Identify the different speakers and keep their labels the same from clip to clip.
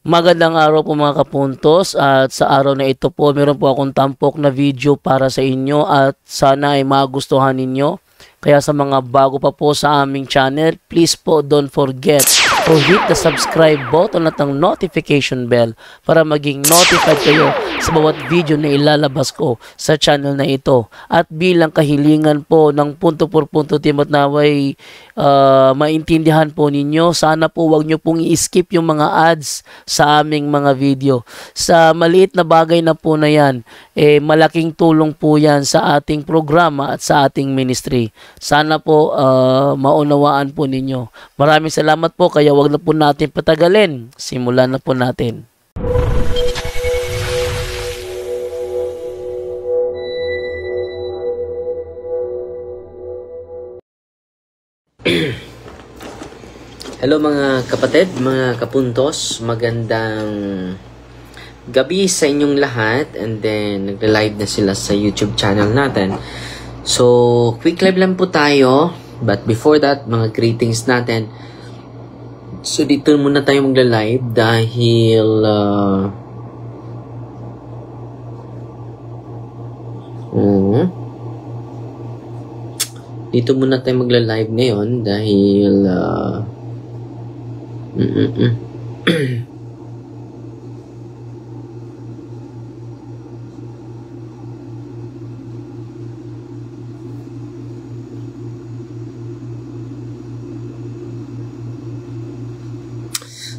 Speaker 1: Magandang araw po mga kapuntos, at sa araw na ito po meron po akong tampok na video para sa inyo at sana ay magustuhan ninyo. Kaya sa mga bago pa po sa aming channel, please po don't forget to hit the subscribe button at ang notification bell para maging notified kayo sa bawat video na ilalabas ko sa channel na ito. At bilang kahilingan po ng punto por punto team at naway maintindihan po ninyo, sana po wag nyo pong i-skip yung mga ads sa aming mga video. Sa maliit na bagay na po na yan, malaking tulong po yan sa ating programa at sa ating ministry. Sana po maunawaan po ninyo. Maraming salamat po, kaya wag na po natin patagalin. Simulan na po natin.
Speaker 2: Hello mga kapatid, mga kapuntos, magandang gabi sa inyong lahat. And then nagla-live na sila sa YouTube channel natin. So quick live lang po tayo, but before that, mga greetings natin. So dito muna tayo magla-live dahil dito muna tayo magla-live ngayon dahil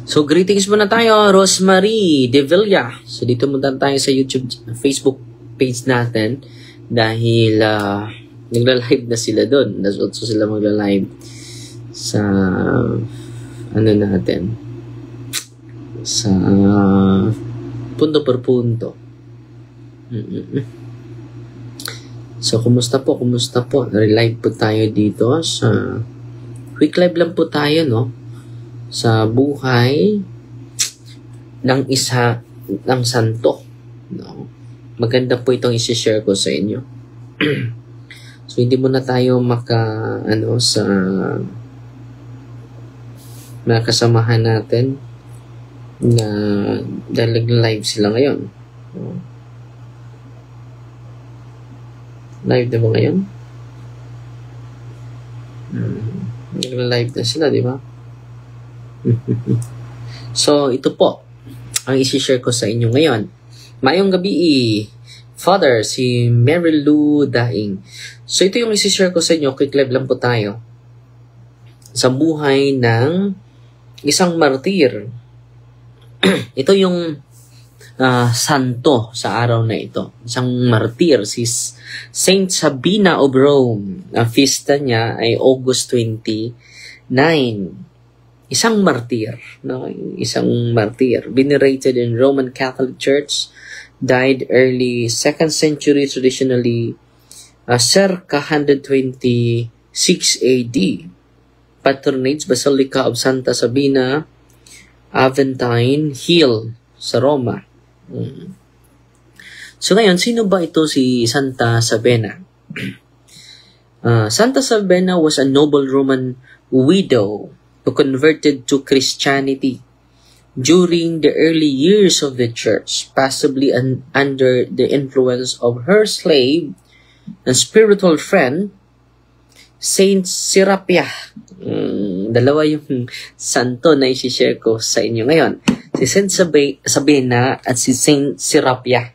Speaker 2: So greetings muna tayo, Rosemary De Villa. So dito muna tayo sa YouTube, Facebook page natin dahil nagla-live na sila doon. So sila magla-live sa ano natin, sa punto per punto. So kumusta po? Live po tayo dito sa quick live lang po tayo, no? Sa buhay ng isa ng santo, no? Maganda po itong i-share ko sa inyo. So hindi muna tayo sa mga kasamahan natin na dahil live sila ngayon. Live na ba ngayon? Live na sila, di ba? So ito po ang i-share ko sa inyo ngayon. Mayong gabi, Father, si Mary Lou Daing. So ito yung i-share ko sa inyo, quick live lang po tayo, sa buhay ng isang martir. Ito yung santo sa araw na ito. Isang martir, si Saint Sabina of Rome. Ang fiesta niya ay August 29. Isang martir, no? Isang martir, venerated in Roman Catholic Church, died early 2nd century traditionally, circa 126 AD. Patronage Basilica of Santa Sabina, Aventine Hill sa Roma. So ngayon, sino ba ito si Santa Sabina? Santa Sabina was a noble Roman widow who converted to Christianity during the early years of the church, possibly under the influence of her slave and spiritual friend, Saint Serapia. Dalawa yung santo na i-share ko sa inyo ngayon. Si Saint Sabina at si Saint Serapia.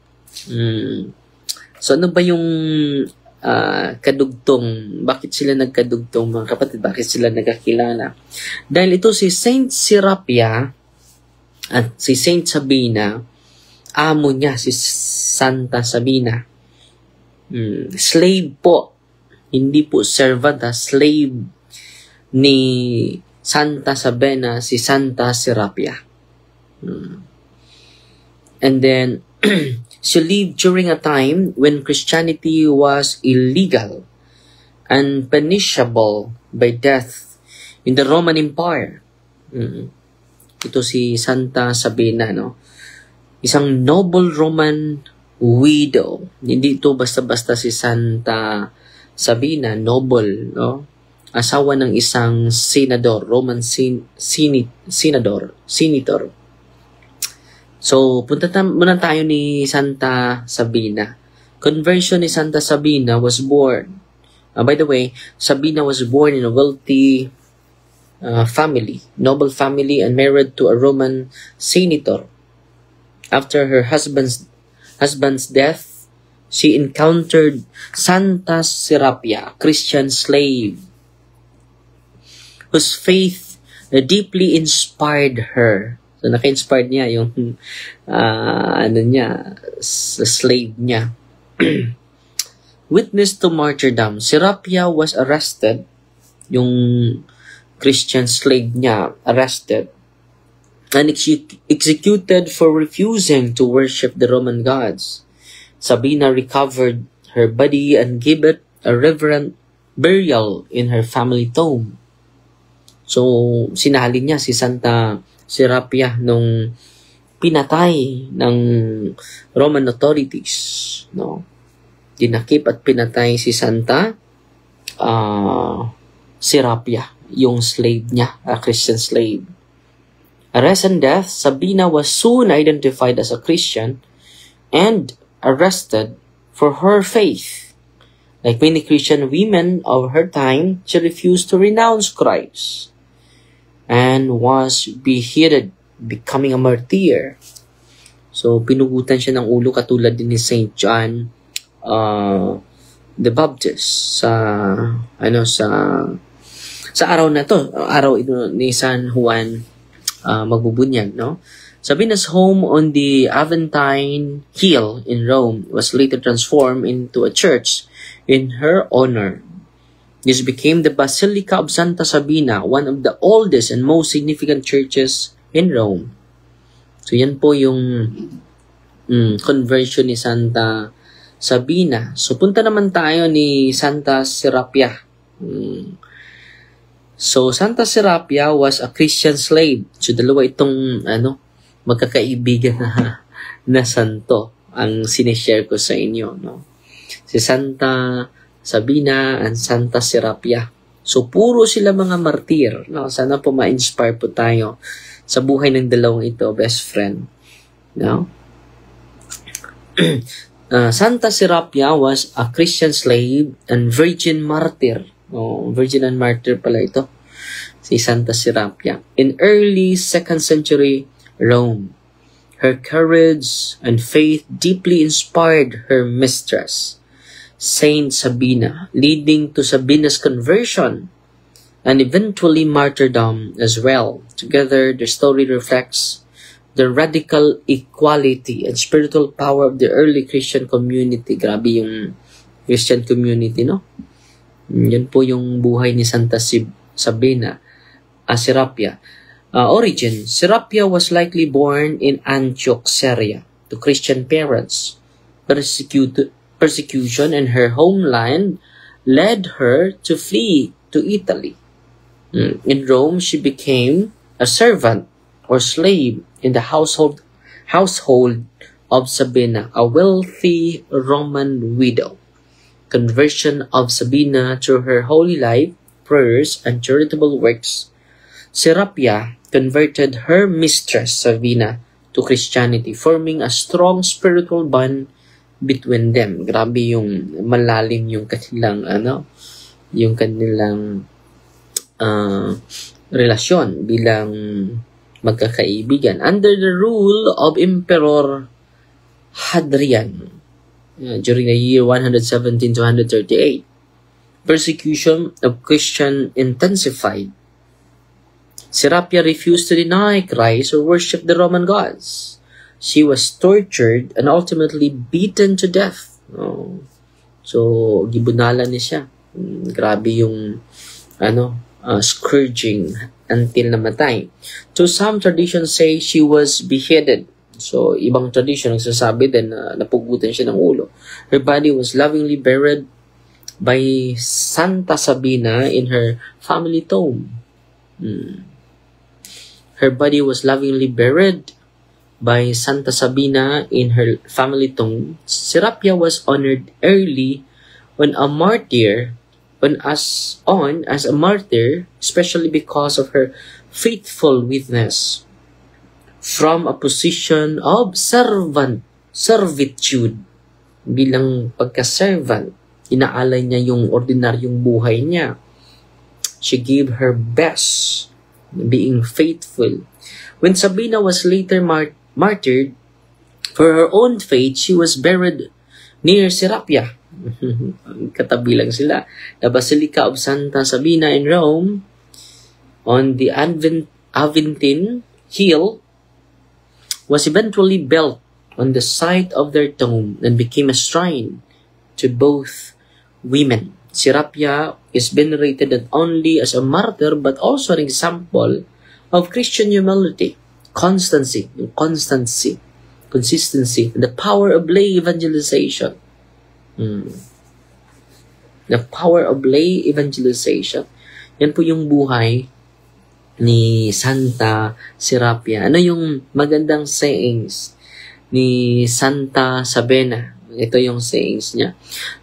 Speaker 2: So ano ba yung kadugtong? Bakit sila nagkadugtong, mga kapatid? Bakit sila nagkakilala? Dahil ito si Saint Serapia at si Saint Sabina, amo niya si Santa Sabina. Slave po, hindi po servant, slave ni Santa Sabina, si Santa Serapia. And then she lived during a time when Christianity was illegal and punishable by death in the Roman Empire. Ito si Santa Sabina, no? Isang noble Roman widow. Hindi ito basta-basta si Santa Sabina, noble, no? Asawa ng isang senador, Roman senator. So, muna tayo ni Santa Sabina. Conversion ni Santa Sabina was born. By the way, Sabina was born in a wealthy family, noble family, and married to a Roman senator. After her husband's death, she encountered Santa Serapia, a Christian slave, whose faith deeply inspired her. So, naka-inspired niya yung slave niya. Witness to martyrdom, Serapia was arrested. Yung Christian slave niya, arrested and executed for refusing to worship the Roman gods. Sabina recovered her body and gave it a reverent burial in her family tomb. So, sinalin niya si Santa Serapia nung pinatay ng Roman authorities. No? Dinakip at pinatay si Santa Serapia, yung slave niya, a Christian slave. Arrest and death, Sabina was soon identified as a Christian and arrested for her faith. Like many Christian women of her time, she refused to renounce Christ and was beheaded, becoming a martyr. So, pinugutan siya ng ulo katulad din ni Saint John the Baptist sa araw na to, araw ni San Juan magbubunyag, no? Sabina's home on the Aventine Hill in Rome was later transformed into a church in her honor. This became the Basilica of Santa Sabina, one of the oldest and most significant churches in Rome. So, yan po yung conversion ni Santa Sabina. So, punta naman tayo ni Santa Serapia. So, Santa Serapia was a Christian slave. So, dalawa itong magkakaibigan na santo ang sinishare ko sa inyo. No? Si Santa Sabina and Santa Serapia. So, puro sila mga martir. No? Sana po ma-inspire po tayo sa buhay ng dalawang ito, best friend. No? Santa Serapia was a Christian slave and virgin martyr. Virgin and martyr pala ito, si Santa Serapia. In early 2nd century Rome, her courage and faith deeply inspired her mistress, Saint Sabina, leading to Sabina's conversion and eventually martyrdom as well. Together, the story reflects the radical equality and spiritual power of the early Christian community. Grabe yung Christian community, no? Yan po yung buhay ni Santa Sabina, Serapia. Origin, Serapia was likely born in Antioch, Syria, to Christian parents. Persecution in her homeland led her to flee to Italy. In Rome, she became a servant or slave in the household of Sabina, a wealthy Roman widow. Conversion of Sabina through her holy life, prayers, and charitable works, Serapia converted her mistress Sabina to Christianity, forming a strong spiritual bond between them. Grabe yung malalim yung kanilang relasyon bilang magkakaibigan. Under the rule of Emperor Hadrian, during the year 117 to 138, persecution of Christian intensified. Serapia refused to deny Christ or worship the Roman gods. She was tortured and ultimately beaten to death. So, gibunalan niya siya. Grabe yung scourging until namatay. So, some traditions say she was beheaded. So, ibang tradition nagsasabi din na napugutan siya ng ulo. Her body was lovingly buried by Santa Sabina in her family tomb. Her body was lovingly buried by Santa Sabina in her family tomb. Serapia was honored early as a martyr, especially because of her faithful witness from a position of servitude. Bilang pagka-servant, inaalay niya yung ordinaryong buhay niya. She gave her best, being faithful. When Sabina was later martyred for her own faith, she was buried near Serapia. Katabi lang sila. The Basilica of Santa Sabina in Rome, on the Aventine Hill, was eventually built on the site of their tomb and became a shrine to both women. Serapia is venerated not only as a martyr but also an example of Christian humility, consistency, the power of lay evangelization. The power of lay evangelization. Yan po yung buhay ni Santa Serapia. Ano yung magandang sayings ni Santa Sabina? Ito yung sayings niya.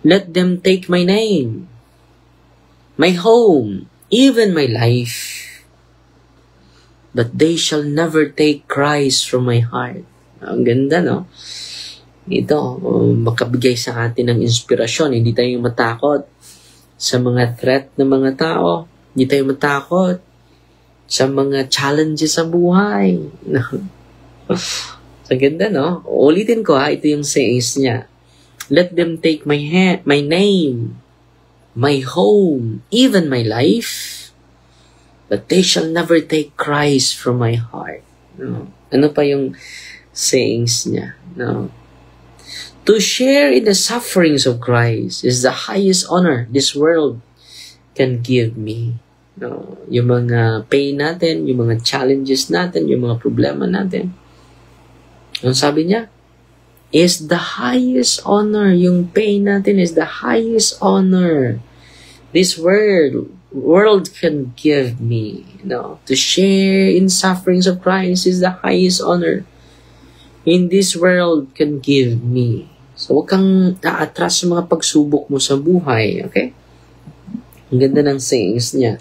Speaker 2: Let them take my name, my home, even my life, but they shall never take Christ from my heart. Ang ganda, no? Ito, makabigay sa atin ng inspirasyon. Hindi tayo matakot sa mga threat ng mga tao. Hindi tayo matakot sa mga challenges sa buhay. Ang ganda, no? Ulitin ko, ha? Ito yung sayings niya. Let them take my name, my home, even my life, but they shall never take Christ from my heart. No? Ano pa yung sayings niya? No? To share in the sufferings of Christ is the highest honor this world can give me. No? Yung mga pain natin, yung mga challenges natin, yung mga problema natin, ang sabi niya, is the highest honor. Yung pain natin is the highest honor this world can give me. No? To share in sufferings of Christ is the highest honor in this world can give me. So, huwag kang aatras sa mga pagsubok mo sa buhay. Okay? Ang ganda ng sayings niya.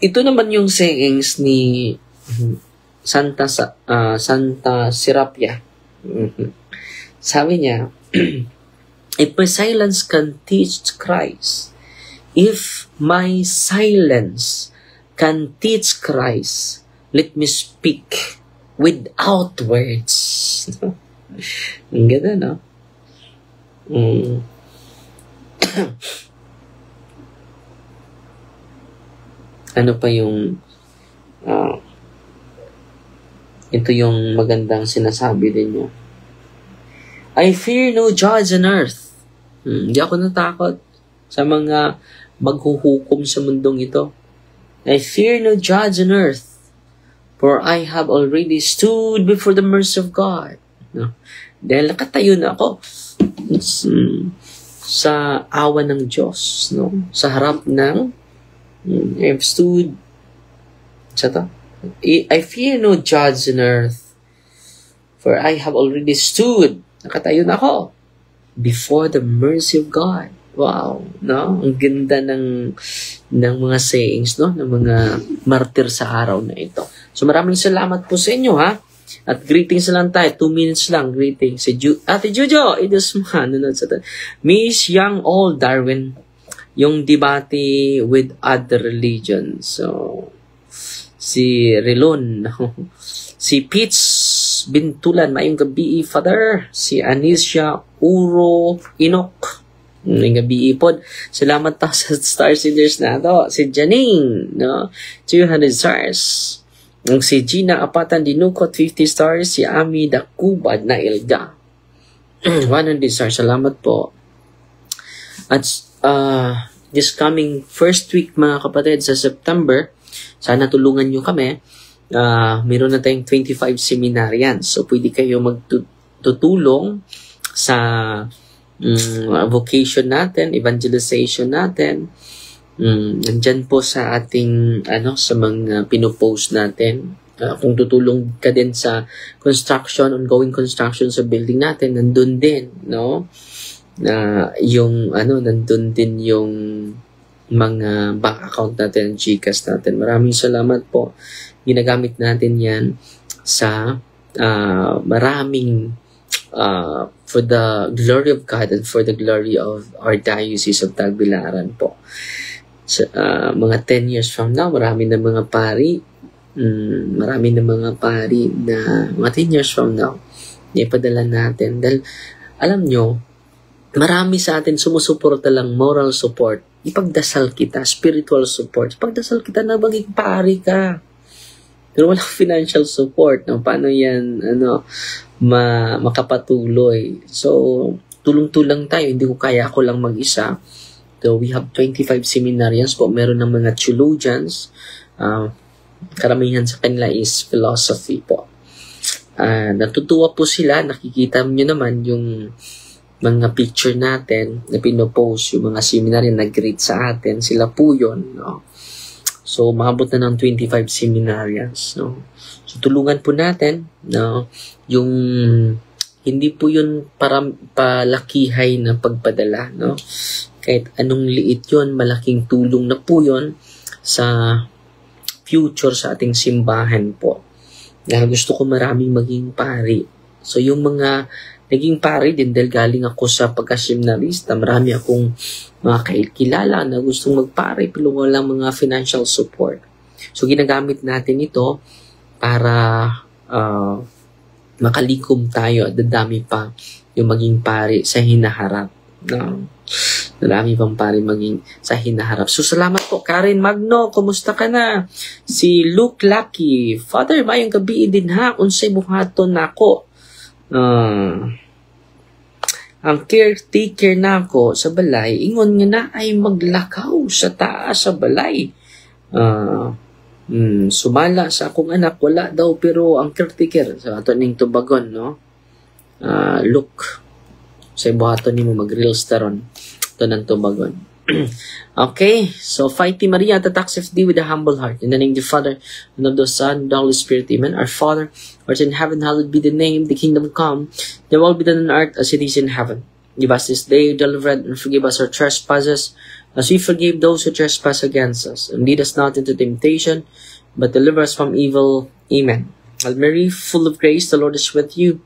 Speaker 2: Ito naman yung sayings ni Santa Serapia. Sabi niya, if my silence can teach Christ, if my silence can teach Christ, let me speak without words. Ang ganda, no? Ano pa yung ito yung magandang sinasabi din niya. I fear no judge on earth. Hindi ako natakot sa mga maghuhukom sa mundong ito. I fear no judge on earth, for I have already stood before the mercy of God. No? Dahil nakatayo na ako sa awa ng Diyos, no? Sa harap ng I've stood sa to. I fear no judge on earth, for I have already stood. Nakatayo na ako before the mercy of God. Wow, no? Ang ganda ng mga sayings, no? Ng mga martir sa araw na ito. So maraming salamat po sa inyo, ha? At greetings lang tayo. 2 minutes lang, greetings. Ate Jojo, nanonood sa Miss Young Old Darwin, yung debate with other religions. So, si Relon, si Peach Bintulan, maayong gabi, Father. Si Anisha Uro Inok, maayong gabi, Pod. Salamat ta sa Star Seeders na to. Si Janine, no? 200 stars. Si Gina Apatan Dinukot, 50 stars. Si Ami Dakubad na Ilga, 100 stars. Salamat po. At this coming first week, mga kapatid, sa September, sana tulungan nyo kami. Meron na tayong 25 seminarians. So, pwede kayo magtutulong sa vocation natin, evangelization natin. Nandyan po sa ating, sa mga pinopost natin. Kung tutulong ka din sa construction, ongoing construction sa building natin, nandun din, no? Nandun din yung mga bank account natin, GCash natin. Maraming salamat po. Ginagamit natin yan sa for the glory of God and for the glory of our Diocese of Tagbilaran po. So, mga 10 years from now, marami na mga pari na mga 10 years from now ipadala natin. Dahil alam nyo, marami sa atin sumusuporta lang moral support. Ipagdasal kita, spiritual support. Ipagdasal kita na maging pari ka. Pero walang financial support. No? Paano yan makapatuloy? So, tulong-tulang tayo. Hindi ko kaya ako lang mag-isa. So, we have 25 seminarians po. Meron ng mga theologians. Karamihan sa kanila is philosophy po. Natutuwa po sila. Nakikita nyo naman yung mga picture natin na pinopost, yung mga seminarian na greet sa atin. Sila po yun. No? So, maabot na ng 25 seminarians. No? So, tulungan po natin. No? Yung hindi po yun para palakihay na pagpadala. No? Kahit anong liit yun, malaking tulong na po yun sa future sa ating simbahan po. Dahil gusto ko maraming maging pari. So, yung mga naging pari din dahil galing ako sa pagka-seminarista, marami akong mga kilala na gustong magpari pero walang mga financial support. So, ginagamit natin ito para makalikom tayo at dadami pa yung maging pari sa hinaharap. No? Marami pang pari maging sa hinaharap. So, salamat po. Karen Magno, kumusta ka na? Si Luke Lucky, Father, mayong gabi din ha, unsay buhaton nako. Ang caretaker nako sa balay, ingon nga na ay maglakaw sa taas sa balay. Sumala sa akong anak, wala daw, pero ang caretaker, sa ato ning tubagon, no? Look, sa buhaton ni mo mag-reels taron. Ito ng tubagon. Okay, so Fighty Maria, the tax of thee with a humble heart. In the name of the Father, and of the Son, and the Holy Spirit, amen. Our Father, who art in heaven, hallowed be the name, the kingdom come, the will be done on earth as it is in heaven. Give us this day daily bread, and forgive us our trespasses, as we forgive those who trespass against us. And lead us not into temptation, but deliver us from evil. Amen. Hail Mary, full of grace, the Lord is with you.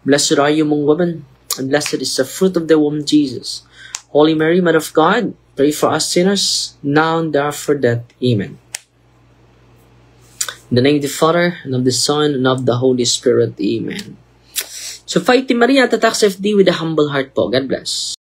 Speaker 2: Blessed are you among women, and blessed is the fruit of the womb, Jesus. Holy Mary, Mother of God, pray for us sinners, now and there for death. Amen. In the name of the Father, and of the Son, and of the Holy Spirit. Amen. So, Fighty Maria, tatak thee with a humble heart po. God bless.